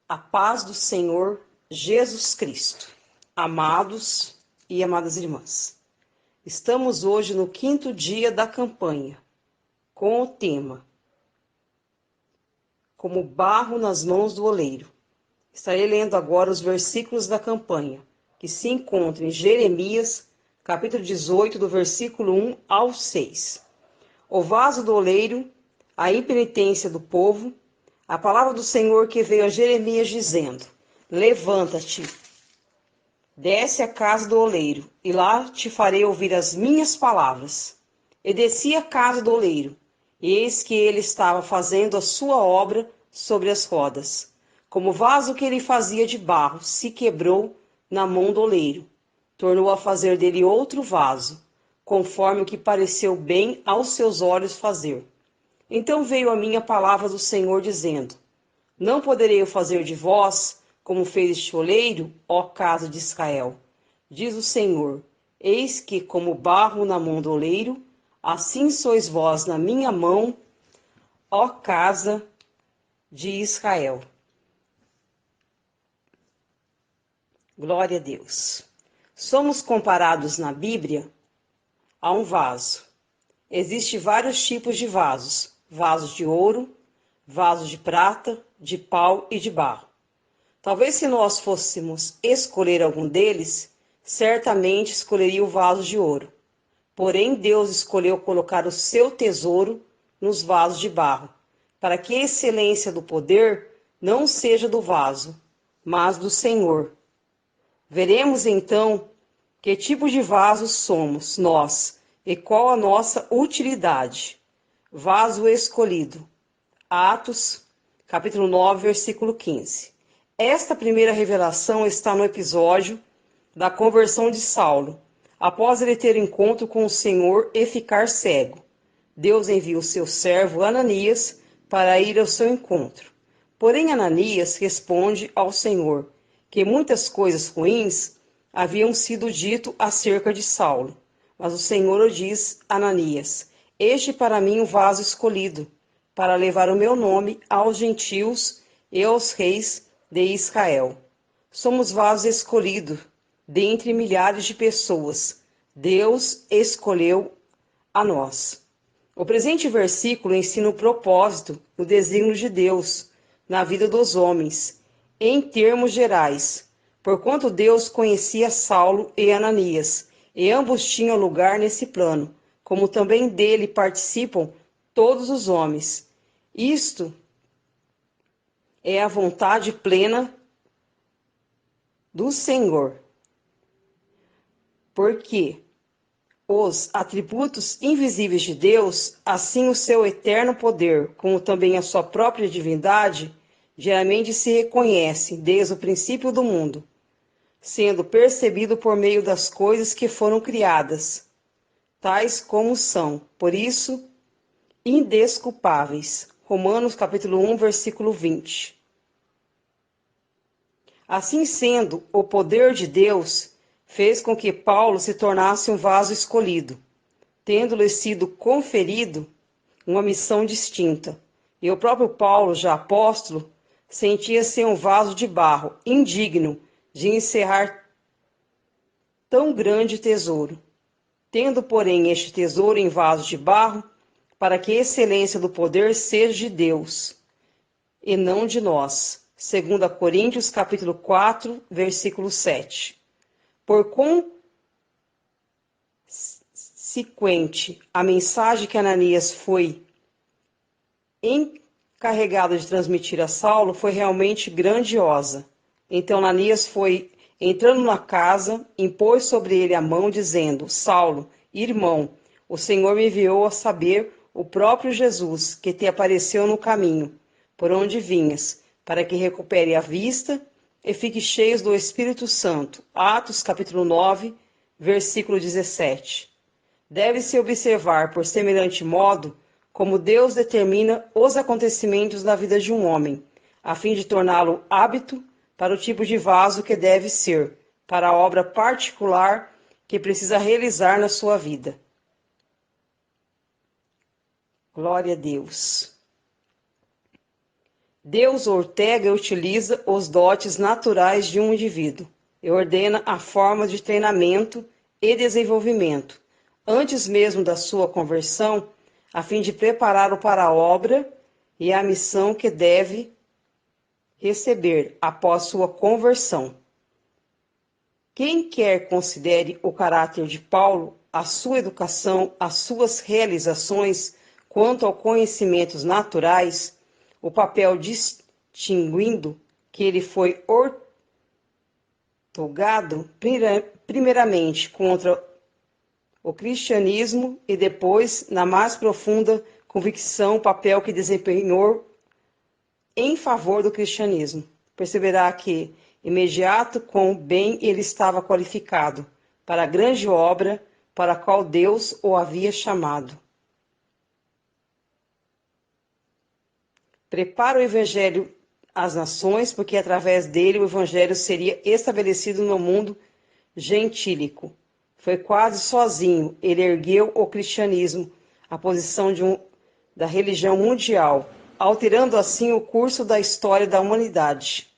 A paz do Senhor Jesus Cristo. Amados e amadas irmãs, estamos hoje no 5º dia da campanha, com o tema Como barro nas mãos do oleiro. Estarei lendo agora os versículos da campanha, que se encontram em Jeremias, capítulo 18, do versículo 1 ao 6. O vaso do oleiro, a impenitência do povo, a palavra do Senhor que veio a Jeremias dizendo: Levanta-te, desce à casa do oleiro, e lá te farei ouvir as minhas palavras. E desci à casa do oleiro, e eis que ele estava fazendo a sua obra sobre as rodas. Como o vaso que ele fazia de barro se quebrou na mão do oleiro, tornou a fazer dele outro vaso, conforme o que pareceu bem aos seus olhos fazer. Então veio a mim a palavra do Senhor, dizendo: Não poderei eu fazer de vós como fez este oleiro, ó casa de Israel. Diz o Senhor: Eis que, como barro na mão do oleiro, assim sois vós na minha mão, ó casa de Israel. Glória a Deus. Somos comparados na Bíblia a um vaso. Existem vários tipos de vasos: vasos de ouro, vasos de prata, de pau e de barro. Talvez se nós fôssemos escolher algum deles, certamente escolheria o vaso de ouro. Porém, Deus escolheu colocar o seu tesouro nos vasos de barro, para que a excelência do poder não seja do vaso, mas do Senhor. Veremos então que tipo de vasos somos nós e qual a nossa utilidade. Vaso escolhido. Atos, capítulo 9, versículo 15. Esta primeira revelação está no episódio da conversão de Saulo, após ele ter encontro com o Senhor e ficar cego. Deus envia o seu servo Ananias para ir ao seu encontro. Porém, Ananias responde ao Senhor que muitas coisas ruins haviam sido dito acerca de Saulo. Mas o Senhor diz a Ananias: Este para mim um vaso escolhido, para levar o meu nome aos gentios e aos reis de Israel. Somos vasos escolhidos dentre milhares de pessoas. Deus escolheu a nós. O presente versículo ensina o propósito, o desígnio de Deus na vida dos homens, em termos gerais. Porquanto Deus conhecia Saulo e Ananias, e ambos tinham lugar nesse plano, como também dele participam todos os homens. Isto é a vontade plena do Senhor. Porque os atributos invisíveis de Deus, assim o seu eterno poder, como também a sua própria divindade, geralmente se reconhecem desde o princípio do mundo, sendo percebido por meio das coisas que foram criadas, tais como são, por isso, indesculpáveis. Romanos capítulo 1, versículo 20. Assim sendo, o poder de Deus fez com que Paulo se tornasse um vaso escolhido, tendo-lhe sido conferido uma missão distinta. E o próprio Paulo, já apóstolo, sentia-se um vaso de barro, indigno de encerrar tão grande tesouro. Tendo, porém, este tesouro em vaso de barro, para que a excelência do poder seja de Deus, e não de nós. 2 Coríntios, capítulo 4, versículo 7. Por consequente, a mensagem que Ananias foi encarregado de transmitir a Saulo foi realmente grandiosa. Então Ananias foi entrando na casa, impôs sobre ele a mão, dizendo: Saulo, irmão, o Senhor me enviou a saber o próprio Jesus, que te apareceu no caminho, por onde vinhas, para que recupere a vista e fique cheio do Espírito Santo. Atos capítulo 9, versículo 17. Deve-se observar, por semelhante modo, como Deus determina os acontecimentos na vida de um homem, a fim de torná-lo hábito para o tipo de vaso que deve ser, para a obra particular que precisa realizar na sua vida. Glória a Deus. Deus ortega e utiliza os dotes naturais de um indivíduo e ordena a forma de treinamento e desenvolvimento, antes mesmo da sua conversão, a fim de prepará-lo para a obra e a missão que deve receber após sua conversão. Quem quer considere o caráter de Paulo, a sua educação, as suas realizações quanto aos conhecimentos naturais, o papel distinguindo que ele foi ortogado primeiramente contra o cristianismo e depois, na mais profunda convicção, o papel que desempenhou em favor do cristianismo. Perceberá que, imediato com o bem, ele estava qualificado para a grande obra para a qual Deus o havia chamado. Prepara o Evangelho às nações, porque através dele o Evangelho seria estabelecido no mundo gentílico. Foi quase sozinho, ele ergueu o cristianismo, a posição da religião mundial, alterando assim o curso da história da humanidade.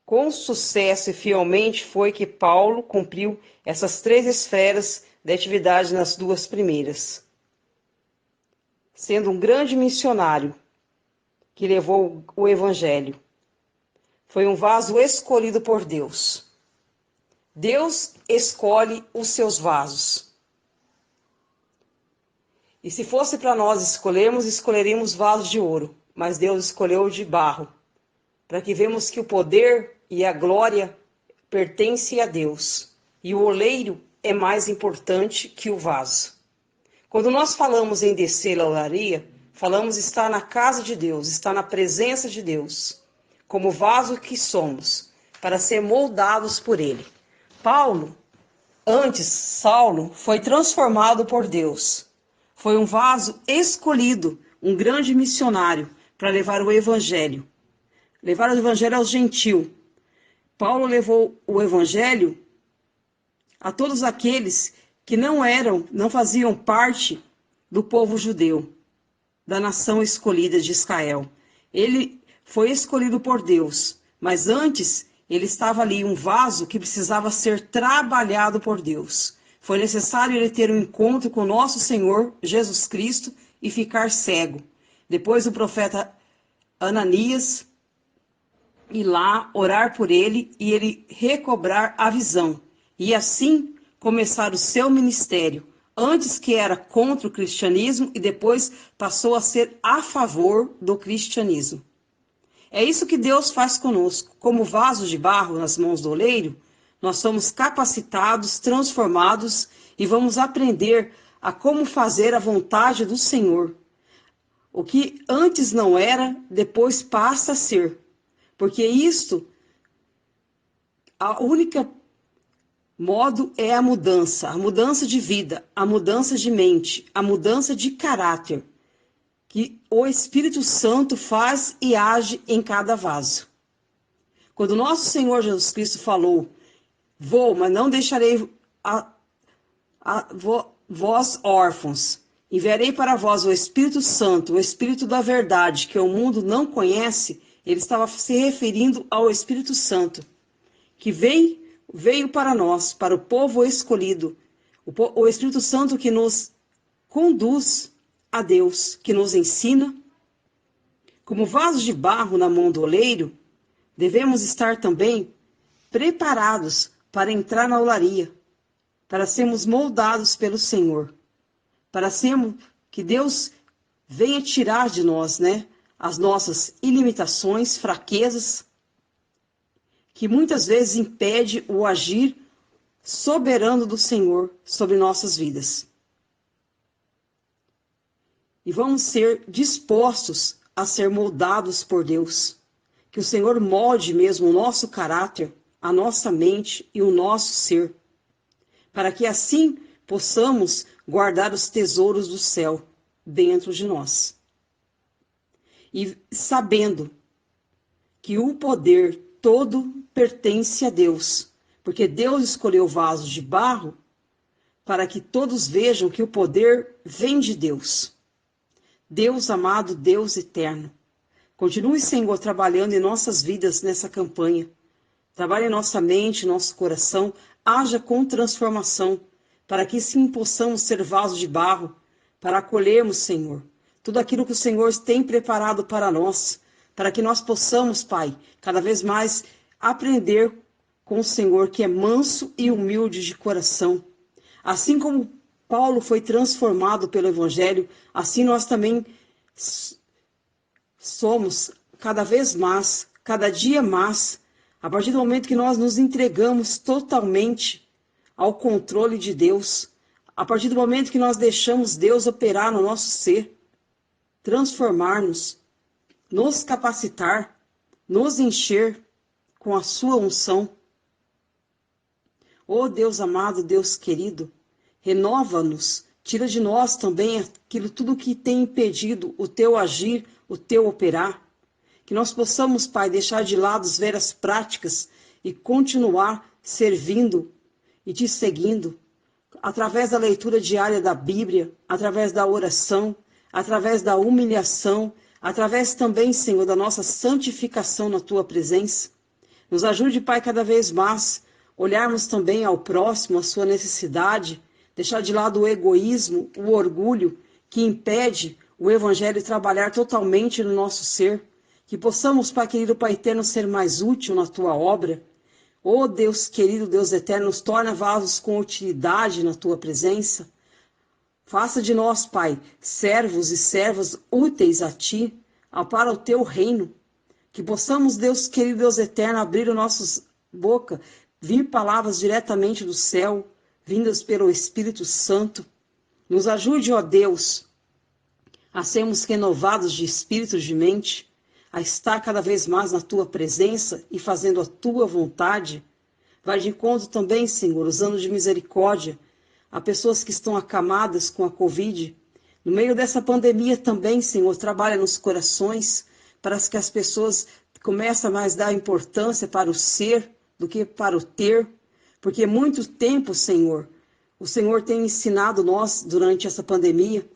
Com sucesso e fielmente foi que Paulo cumpriu essas 3 esferas de atividade nas 2 primeiras. Sendo um grande missionário que levou o Evangelho. Foi um vaso escolhido por Deus. Deus escolhe os seus vasos. E se fosse para nós escolhermos, escolheríamos vasos de ouro, mas Deus escolheu de barro, para que vemos que o poder e a glória pertencem a Deus, e o oleiro é mais importante que o vaso. Quando nós falamos em descer a olaria, falamos estar na casa de Deus, estar na presença de Deus, como vaso que somos, para ser moldados por Ele. Saulo, foi transformado por Deus. Foi um vaso escolhido, um grande missionário, para levar o Evangelho. Levar o Evangelho aos gentios. Paulo levou o Evangelho a todos aqueles que não faziam parte do povo judeu, da nação escolhida de Israel. Ele foi escolhido por Deus, mas antes ele estava ali, um vaso que precisava ser trabalhado por Deus. Foi necessário ele ter um encontro com nosso Senhor Jesus Cristo e ficar cego. Depois o profeta Ananias ir lá orar por ele e ele recobrar a visão. E assim começar o seu ministério. Antes que era contra o cristianismo e depois passou a ser a favor do cristianismo. É isso que Deus faz conosco. Como vasos de barro nas mãos do oleiro, nós somos capacitados, transformados e vamos aprender a como fazer a vontade do Senhor. O que antes não era, depois passa a ser. Porque isto, a única modo é a mudança de vida, a mudança de mente, a mudança de caráter, que o Espírito Santo faz e age em cada vaso. Quando nosso Senhor Jesus Cristo falou, vou, mas não deixarei vós órfãos, enviarei para vós o Espírito Santo, o Espírito da verdade, que o mundo não conhece, ele estava se referindo ao Espírito Santo, que veio para nós, para o povo escolhido, o Espírito Santo que nos conduz a Deus, que nos ensina. Como vasos de barro na mão do oleiro, devemos estar também preparados para entrar na olaria, para sermos moldados pelo Senhor, para sermos que Deus venha tirar de nós, as nossas ilimitações, fraquezas, que muitas vezes impede o agir soberano do Senhor sobre nossas vidas. E vamos ser dispostos a ser moldados por Deus. Que o Senhor molde mesmo o nosso caráter, a nossa mente e o nosso ser. Para que assim possamos guardar os tesouros do céu dentro de nós. E sabendo que o poder todo pertence a Deus, porque Deus escolheu vasos de barro para que todos vejam que o poder vem de Deus. Deus amado, Deus eterno, Continue, Senhor, trabalhando em nossas vidas nessa campanha. Trabalhe em nossa mente, nosso coração, haja com transformação, para que sim possamos ser vasos de barro, para acolhermos, Senhor, tudo aquilo que o Senhor tem preparado para nós, para que nós possamos, Pai, cada vez mais aprender com o Senhor, que é manso e humilde de coração. Assim como Paulo foi transformado pelo Evangelho, assim nós também somos cada vez mais, cada dia mais, a partir do momento que nós nos entregamos totalmente ao controle de Deus, a partir do momento que nós deixamos Deus operar no nosso ser, transformar-nos, nos capacitar, nos encher com a sua unção. Oh Deus amado, Deus querido, renova-nos, tira de nós também aquilo tudo que tem impedido o teu agir, o teu operar. Que nós possamos, Pai, deixar de lado as velhas práticas e continuar servindo e te seguindo através da leitura diária da Bíblia, através da oração, através da humilhação, através também, Senhor, da nossa santificação na tua presença. Nos ajude, Pai, cada vez mais olharmos também ao próximo, a sua necessidade, deixar de lado o egoísmo, o orgulho que impede o Evangelho trabalhar totalmente no nosso ser. Que possamos, Pai querido, Pai eterno, ser mais útil na tua obra. Oh Deus querido, Deus eterno, nos torna vasos com utilidade na tua presença. Faça de nós, Pai, servos e servas úteis a ti, para o teu reino. Que possamos, Deus querido, Deus eterno, abrir a nossa boca, vir palavras diretamente do céu, vindas pelo Espírito Santo. Nos ajude, ó Deus, a sermos renovados de espírito, de mente, a estar cada vez mais na tua presença e fazendo a tua vontade. Vai de encontro também, Senhor, usando de misericórdia a pessoas que estão acamadas com a Covid. No meio dessa pandemia também, Senhor, trabalha nos corações para que as pessoas comecem a mais dar importância para o ser do que para o ter. Porque muito tempo, Senhor, o Senhor tem ensinado nós durante essa pandemia,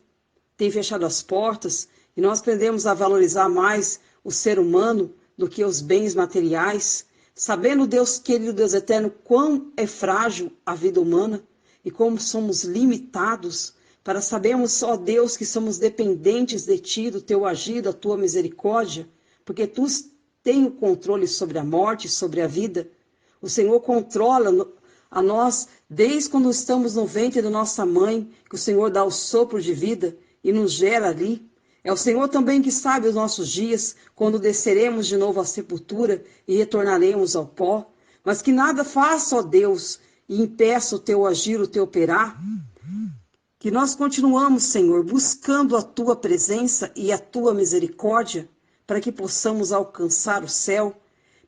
tem fechado as portas e nós aprendemos a valorizar mais o ser humano do que os bens materiais, sabendo, Deus querido, Deus eterno, quão é frágil a vida humana e como somos limitados, para sabermos, ó Deus, que somos dependentes de Ti, do Teu agir, da Tua misericórdia, porque Tu tens o controle sobre a morte, sobre a vida. O Senhor controla a nós desde quando estamos no ventre da nossa mãe, que o Senhor dá o sopro de vida e nos gera ali. É o Senhor também que sabe os nossos dias, quando desceremos de novo à sepultura e retornaremos ao pó. Mas que nada faça, ó Deus, e impeça o teu agir, o teu operar. Que nós continuamos, Senhor, buscando a tua presença e a tua misericórdia, para que possamos alcançar o céu,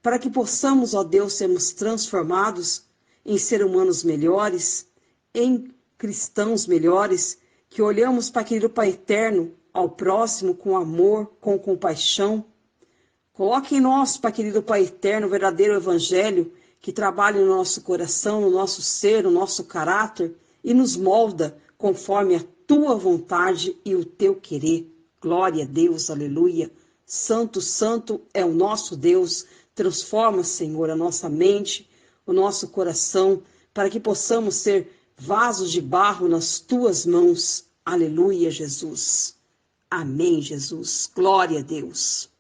para que possamos, ó Deus, sermos transformados em seres humanos melhores, em cristãos melhores, que olhamos para aquele Pai eterno, ao próximo com amor, com compaixão. Coloque em nós, Pai querido Pai eterno, o verdadeiro evangelho que trabalha no nosso coração, no nosso ser, no nosso caráter e nos molda conforme a tua vontade e o teu querer. Glória a Deus, aleluia. Santo, santo é o nosso Deus. Transforma, Senhor, a nossa mente, o nosso coração, para que possamos ser vasos de barro nas tuas mãos. Aleluia, Jesus. Amém, Jesus. Glória a Deus.